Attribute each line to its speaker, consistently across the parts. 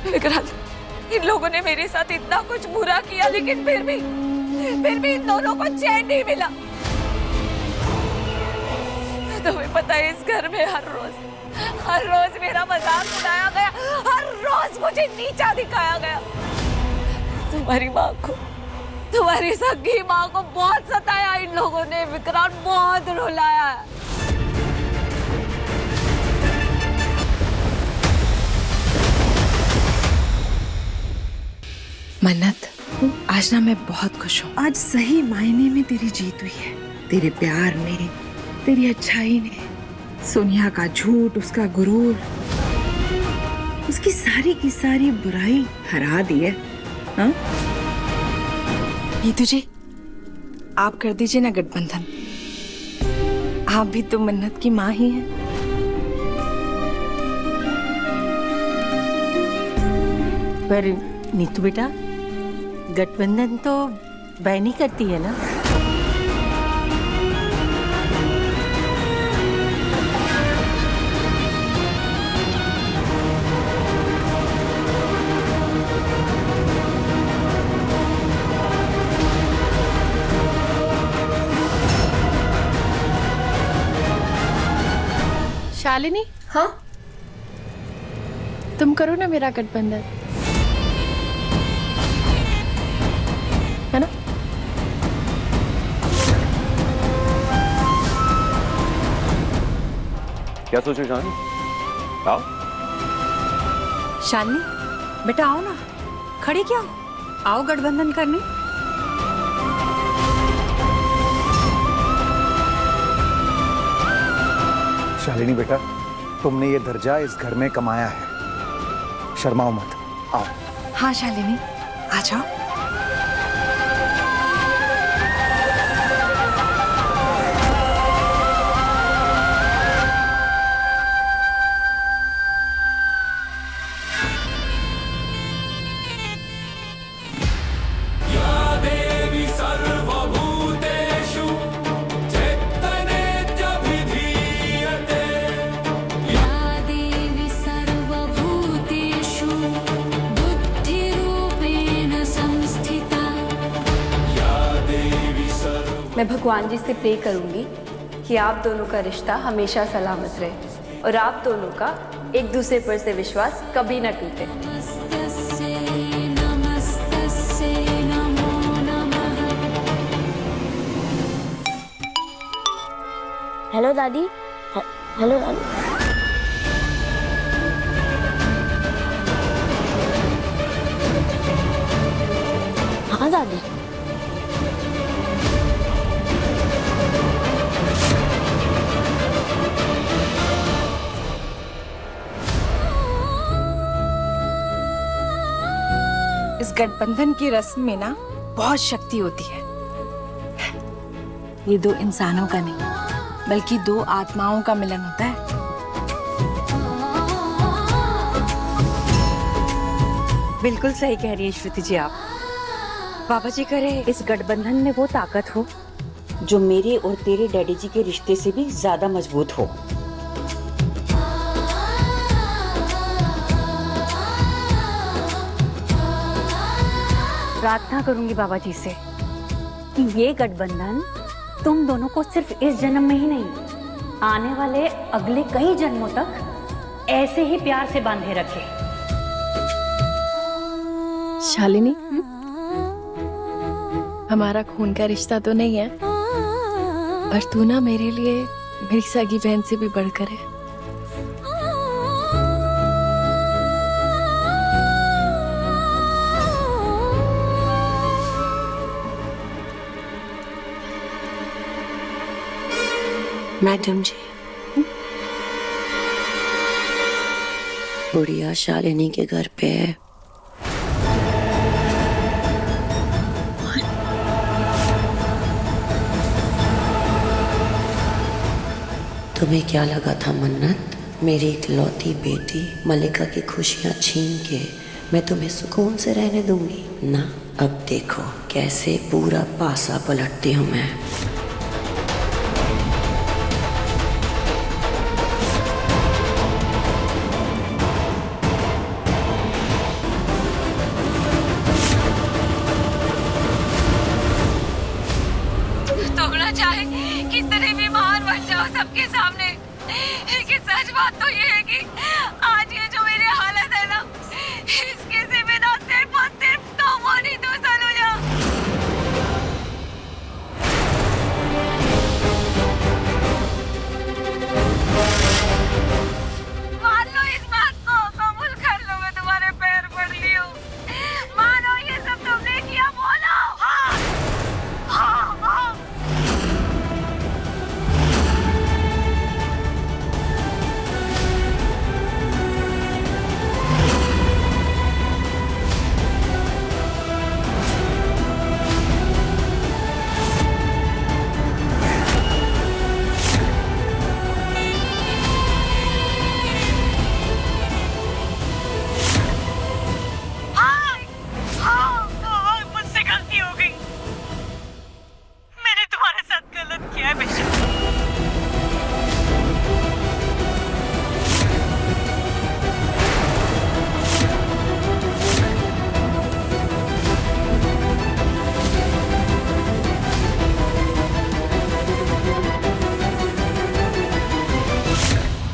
Speaker 1: विक्रांत, इन लोगों ने मेरे साथ इतना कुछ बुरा किया, लेकिन फिर भी इन दोनों को चैन नहीं मिला। तुम्हें पता है, इस घर में हर रोज मेरा मजाक उड़ाया गया, हर रोज मुझे नीचा दिखाया गया। तुम्हारी माँ को, तुम्हारी सगी माँ को बहुत सताया इन लोगों ने विक्रांत, बहुत रुलाया।
Speaker 2: मन्नत, आज ना मैं बहुत खुश हूँ। आज सही मायने में तेरी जीत हुई है। तेरे प्यार ने, तेरी अच्छाई ने सोनिया का झूठ, उसका गुरूर, उसकी सारी की सारी बुराई हरा दी है। हाँ? नीतू जी, आप कर दीजिए ना गठबंधन। आप भी तो मन्नत की माँ ही हैं।
Speaker 3: पर नीतू बेटा, गठबंधन तो बहन ही करती है ना।
Speaker 4: शालिनी,
Speaker 5: हाँ,
Speaker 4: तुम करो ना मेरा गठबंधन, है ना?
Speaker 6: क्या सोचो शालिनी? आओ।
Speaker 7: शालिनी बेटा, आओ ना, खड़ी क्या हो? आओ गठबंधन करने।
Speaker 8: शालिनी बेटा, तुमने ये दर्जा इस घर में कमाया है, शर्माओ मत, आओ।
Speaker 2: हाँ शालिनी, आ जाओ।
Speaker 5: मैं भगवान जी से प्रे करूंगी कि आप दोनों का रिश्ता हमेशा सलामत रहे और आप दोनों का एक दूसरे पर से विश्वास कभी न टूटे।
Speaker 9: हेलो दादी। हेलो दादी। हाँ दादी।
Speaker 2: इस गठबंधन की रस्म में ना बहुत शक्ति होती है। ये दो इंसानों का नहीं, बल्कि दो आत्माओं का मिलन होता है।
Speaker 7: बिल्कुल सही कह रही है श्रुति जी आप। बाबा जी करे इस गठबंधन में वो ताकत हो जो मेरे और तेरे डैडी जी के रिश्ते से भी ज्यादा मजबूत हो। प्रार्थना करूंगी बाबा जी से कि ये गठबंधन तुम दोनों को सिर्फ इस जन्म में ही नहीं, आने वाले अगले कई जन्मों तक ऐसे ही प्यार से बांधे रखे।
Speaker 4: शालिनी, हमारा खून का रिश्ता तो नहीं है, पर तू ना मेरे लिए मेरी सगी बहन से भी बढ़कर है।
Speaker 10: मैडम जी, गुड़िया शालिनी के घर पे है। तुम्हें क्या लगा था मन्नत, मेरी इकलौती बेटी मलिका की खुशियां छीन के मैं तुम्हें सुकून से रहने दूंगी ना? अब देखो कैसे पूरा पासा पलटती हूँ मैं।
Speaker 1: सबके सामने। लेकिन सच बात तो ये है कि आज ये जो मेरी हालत है ना, इसके से बिना सिर्फ और सिर्फ तो वो नहीं तो सलूजा। मान लो इस बात को, कबूल कर लो, मैं तुम्हारे पैर पड़ रही हूँ। मानो ये सब तुमने किया, बोलो। हाँ, हाँ, हाँ। मुझसे गलती हो गई। मैंने तुम्हारे साथ गलत किया है बेशक।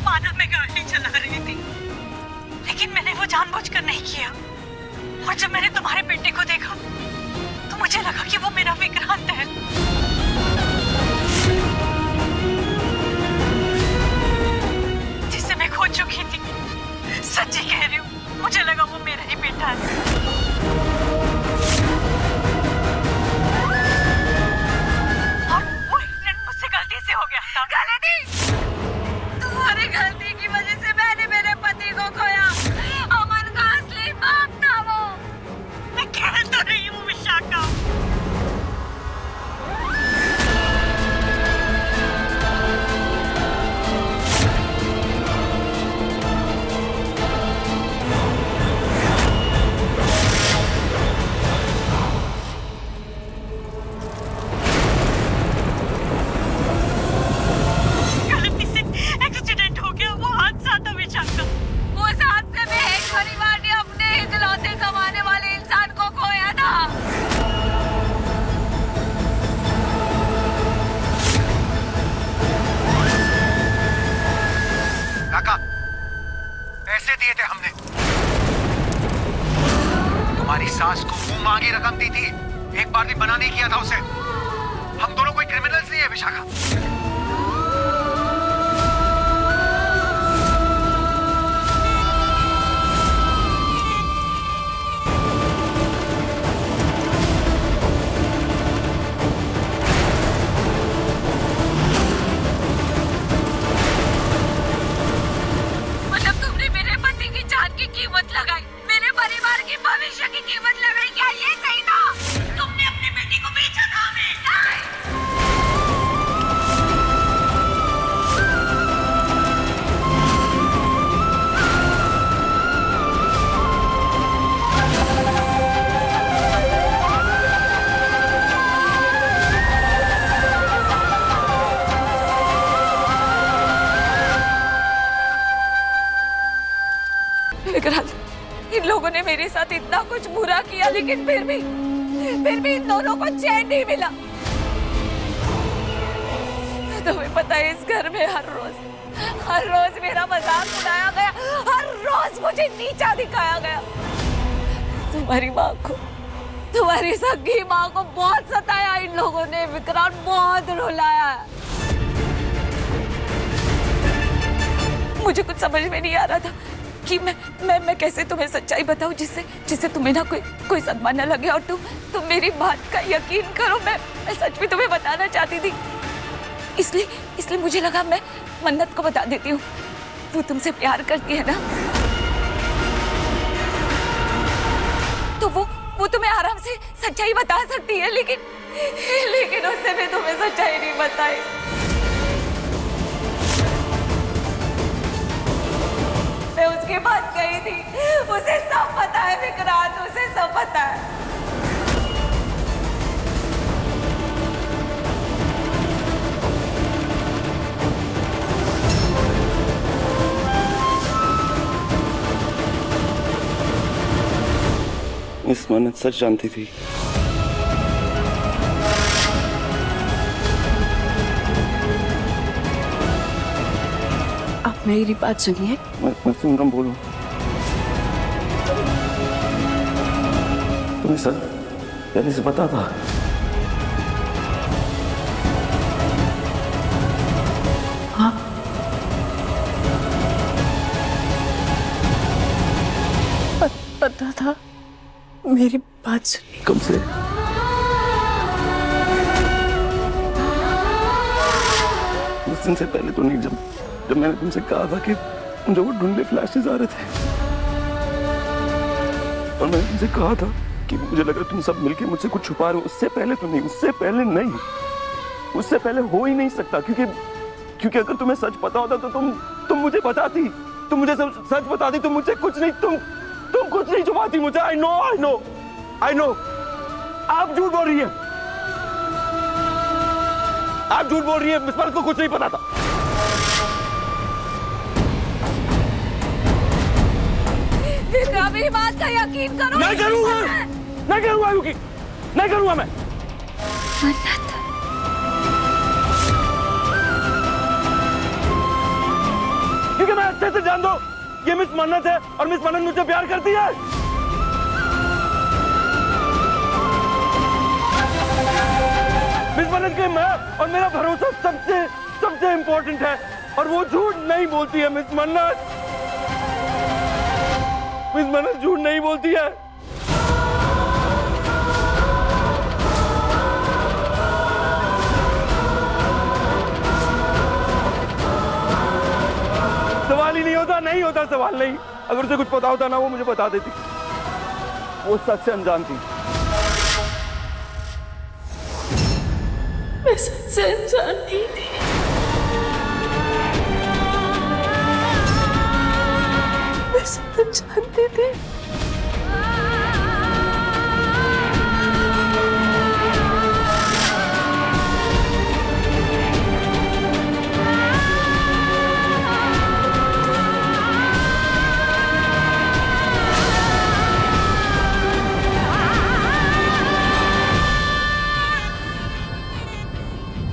Speaker 1: मानो मैं गाड़ी चला रही थी, लेकिन मैंने वो जानबूझकर नहीं किया। और जब मैंने तुम्हारे बेटे को देखा तो मुझे लगा कि वो मेरा विक्रांत है। जिसे मैं खो चुकी थी। सच्ची कह रही हूँ, मुझे लगा वो मेरा ही बेटा है। और वो एक्सीडेंट मुझसे गलती से हो गया था। गलती? तुम्हारी गलती की वजह से मैंने मेरे पति को खोया। अमन का असली बाप था वो। मैं कह तो रही हूँ विशाखा। गलती से एक्सीडेंट हो गया, वो हादसा था विशाखा। उस हादसे में एक परिवार ने अपने इकलौते कमाने वाले इंसान को खोया था।
Speaker 8: काका, पैसे दिए थे हमने। तुम्हारी सास को मुंह मांगी रकम दी थी, एक बार भी मना नहीं किया था उसे। हम दोनों कोई क्रिमिनल्स नहीं है विशाखा।
Speaker 1: मतलब तुमने मेरे पति की जान की कीमत लगाई, मेरे परिवार के भविष्य की कीमत लगाई। क्या ये सही था? तुमने अपने बेटे को बेचा था हमें। विक्रांत, इन लोगों ने मेरे साथ इतना कुछ बुरा किया, लेकिन फिर भी इन दोनों को चैन नहीं मिला। तुम्हें पता है, इस घर में हर रोज मेरा मजाक उड़ाया गया, हर रोज मुझे नीचा दिखाया गया। तुम्हारी माँ को, तुम्हारी सगी माँ को बहुत सताया इन लोगों ने विक्रांत, बहुत रुलाया। मुझे कुछ समझ में नहीं आ रहा था कि मैं कैसे तुम्हें सच्चाई बताऊं जिससे तुम्हें ना कोई सदमा न लगे और तुम मेरी बात का यकीन करो। मैं सच में तुम्हें बताना चाहती थी, इसलिए मुझे लगा मैं मन्नत को बता देती हूँ। वो तुमसे प्यार करती है ना, तो वो तुम्हें आराम से सच्चाई बता सकती है, लेकिन उससे भी तुम्हें सच्चाई नहीं बताई। मैं उसके पास गई थी, उसे सब पता है विक्रांत, उसे सब पता है।
Speaker 6: मिस मन्नत सच जानती थी।
Speaker 4: मेरी बात सुनिए।
Speaker 6: मैं सुन रहा हूँ, बोलो। तुम्हें सर पहले से पता था?
Speaker 4: हाँ, पता था। मेरी बात सुनिए।
Speaker 6: कब से? उस दिन से पहले तो नहीं, जब मैंने तुमसे कहा था कि मुझे वो ढूंढले फ्लैशेस आ रहे थे, और मैंने तुमसे कहा था कि मुझे लग रहा तुम सब मिलके मुझसे कुछ छुपा रहे हो। उससे पहले तो नहीं, उससे पहले हो ही नहीं सकता, क्योंकि अगर तुम्हें सच पता होता तो तुम मुझे बताती, तुम मुझे सच बताती, तुम मुझसे कुछ नहीं, तुम कुछ नहीं छुपाती मुझे। आई नो आप झूठ बोल रही है, आप झूठ बोल रही है। मिस मानस को कुछ नहीं पता था।
Speaker 1: विक्रम, मेरी बात का यकीन करो।
Speaker 6: नहीं करूंगा यकीन, नहीं करूंगा मैं।
Speaker 1: मन्नत,
Speaker 6: क्योंकि मैं अच्छे से जान दो, ये मिस मन्नत है और मिस मन्नत मुझसे प्यार करती है। मिस मन्नत के मैं और मेरा भरोसा सबसे इंपॉर्टेंट है, और वो झूठ नहीं बोलती है। मिस मन्नत झूठ नहीं बोलती है। सवाल ही नहीं होता, नहीं होता सवाल नहीं। अगर उसे कुछ पता होता ना, वो मुझे बता देती। वो सच से अनजान थी।
Speaker 4: मैं सच से अनजान नहीं थी। मैं सब जानती थी।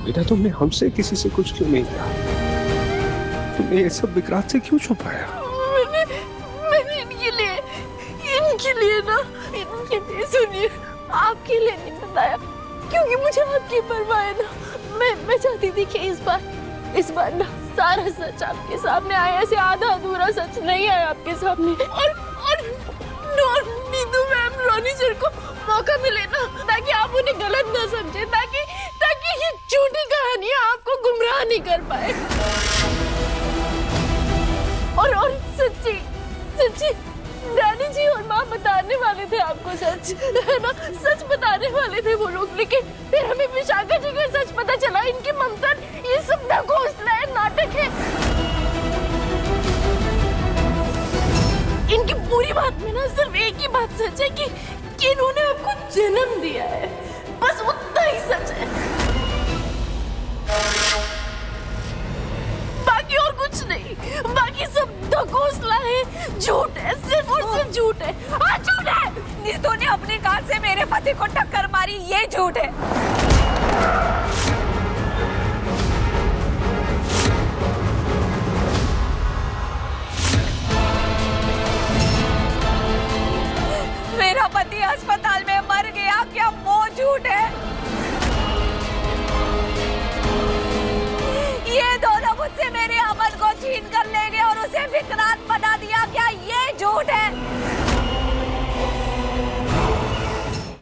Speaker 6: बेटा, तुमने हमसे किसी से कुछ क्यों नहीं किया? तुमने ये सब विक्रांत से क्यों छुपाया?
Speaker 4: मैंने इनके लिए ना, इनके लिए सुनिए, आपके लिए नहीं बताया, क्योंकि मुझे आपकी परवाह है ना। मैं चाहती थी कि इस बार ना सारा सच आपके सामने आया, ऐसे आधा अधूरा सच नहीं आया आपके सामने। और नीतू मैम, रोनी सर को मौका मिले ना, ताकि आप उन्हें गलत ना समझे, ताकि ये झूठी कहानियां आपको गुमराह नहीं कर पाए। और सच्ची डैडी जी और माँ बताने वाले थे आपको सच, है ना? सच बताने वाले थे वो लोग, लेकिन फिर हमें विशाखा जी का सच पता चला। इनकी ममता, ये सब ढकोसला है, नाटक है। इनकी पूरी बात में ना सिर्फ एक ही बात सच है कि इन्होंने आपको जन्म दिया है, बस उतना ही सच है। बाकी और कुछ नहीं, बाकी सब ढकोसला है, झूठ है, सिर्फ और सिर्फ झूठ है। हाँ, झूठ है।
Speaker 1: नीतू ने अपनी कार से मेरे पति को टक्कर मारी, ये झूठ है। मेरा पति अस्पताल में मर गया, क्या वो झूठ है? ये दोनों मुझसे मेरे अमल को छीन कर ले गए और उसे विक्रांत बना दिया, क्या